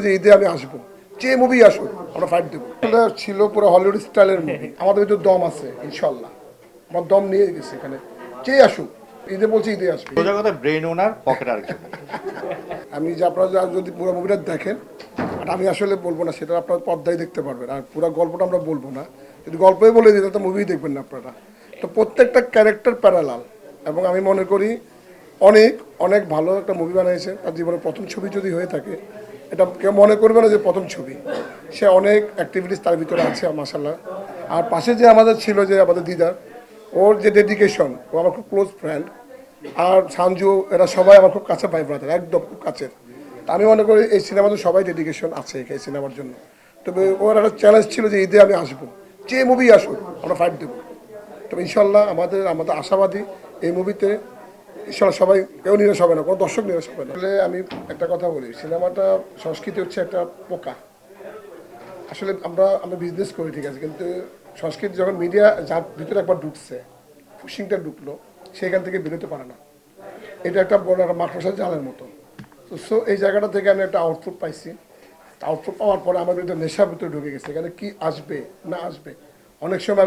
যে ঈদে আমি আসবো, যে মুভি আসুক আমরা ফাইট দেবো। এটা ছিল পুরো হলিউড স্টাইলের মুভি। আমাদের ভিতরে দম আছে ইনশাল্লাহ, আমার দম নিয়ে গেছে এখানে। যে আসুক ঈদে, বলছি ঈদে আসবে। সোজা কথা, ব্রেন ওনার পকেট আরেকজন। আমি যে আপনারা যদি পুরো মুভিটা দেখেন, আর আমি আসলে বলবো না, সেটা আপনারা পর্দায় দেখতে পারবেন। আর পুরো গল্পটা আমরা বলবো না, যদি গল্পই বলে দিই তো মুভি দেখবেন না আপনারা। তো প্রত্যেকটা ক্যারেক্টার প্যারালাল, এবং আমি মনে করি অনেক অনেক ভালো একটা মুভি বানিয়েছে। তার জীবনের প্রথম ছবি যদি হয়ে থাকে, এটা কেউ মনে করবে না যে প্রথম ছবি। সে অনেক অ্যাক্টিভিটিস তার ভিতরে আছে মাশাল্লাহ। আর পাশে যে আমাদের ছিল, যে আমাদের দিদার, ওর যে ডেডিকেশন, ও আমার খুব ক্লোজ ফ্রেন্ড। আর সানজু, এরা সবাই আমার খুব কাছে ভাই ব্রাদার, একদম খুব কাছের। তা আমি মনে করি এই সিনেমাতে সবাই ডেডিকেশন আছে এই সিনেমার জন্য। তবে ওর একটা চ্যালেঞ্জ ছিল যে ঈদে আমি আসবো, যে মুভি আসুক আমরা ফাইট দেবো। তবে ইনশাল্লাহ আমাদের আশাবাদী এই মুভিতে ইনশাল্লাহ সবাই, কেউ নিরাশ হবে না, কোনো দর্শক নিরাশ হবে না। আসলে আমি একটা কথা বলি, সিনেমাটা সংস্কৃতি হচ্ছে একটা পোকা। আসলে আমরা বিজনেস করি ঠিক আছে, কিন্তু সংস্কৃতি যখন মিডিয়া যার ভিতরে একবার ঢুকছে, ফুশিংটা ঢুকলো, সেখান থেকে বেরোতে পারে না। এটা একটা বড় একটা মাকড়সার জালের মতো। তো সো এই জায়গাটা থেকে আমি একটা আউটপুট পাইছি। আউটপুট পাওয়ার পরে আমার একটা নেশার ভিতরে ঢুকে গেছে, এখানে কি আসবে না আসবে। অনেক সময়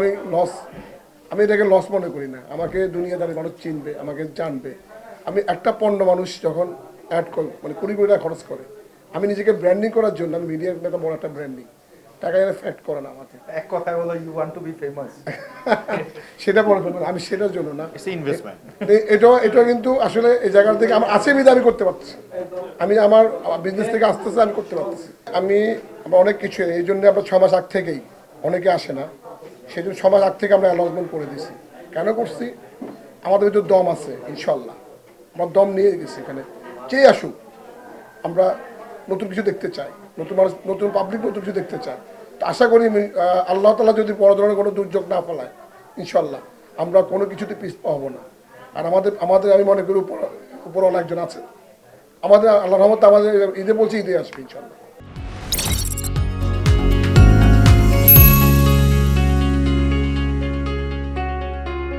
আমি এটাকে লস মনে করি না। আমাকে দুনিয়াদারি মানুষ চিনবে, আমাকে জানবে। আমি একটা পণ্য মানুষ যখন অ্যাড করি, মানে 20 কোটি টাকা খরচ করে, আমি নিজেকে ব্র্যান্ডিং করার জন্য, আমি মিডিয়ার একটা বড় একটা ব্র্যান্ডিং, টাকা এনে ফ্যাক্ট করে না আমাকে। এক কথায় বলো, you want to be famous. সেটা বলে ফেলবেন, আমি সেটার জন্য না। It's investment. এটা কিন্তু আসলে এই জায়গা থেকে আমার আছে বিধে আমি করতে পারছি। আমি আমার বিজনেস থেকে আস্তে আস্তে আমি করতে পারতেছি। আমরা অনেক কিছু, এই জন্য আমরা 6 মাস আগ থেকেই, অনেকে আসে না, সেই জন্য 6 মাস আগ থেকে আমরা অ্যানাউন্সমেন্ট করে দিছি। কেন করছি? আমাদের ভিতরে দম আছে ইনশাল্লাহ, আমার দম নিয়ে গেছে এখানে। যে আসুক আমরা নতুন কিছু দেখতে চাই, নতুন মানুষ, নতুন পাবলিক নতুন কিছু দেখতে চাই। তো আশা করি আল্লাহ তাআলা যদি বড় ধরনের কোনো দুর্যোগ না ফেলায়, ইনশাল্লাহ আমরা কোনো কিছুতে পিছপা হব না। আর আমাদের আমি মনে করি উপরওয়ালা একজন আছে আমাদের, আল্লাহর রহমতে আমাদের ঈদে, বলছি ঈদে আসবে ইনশাল্লাহ।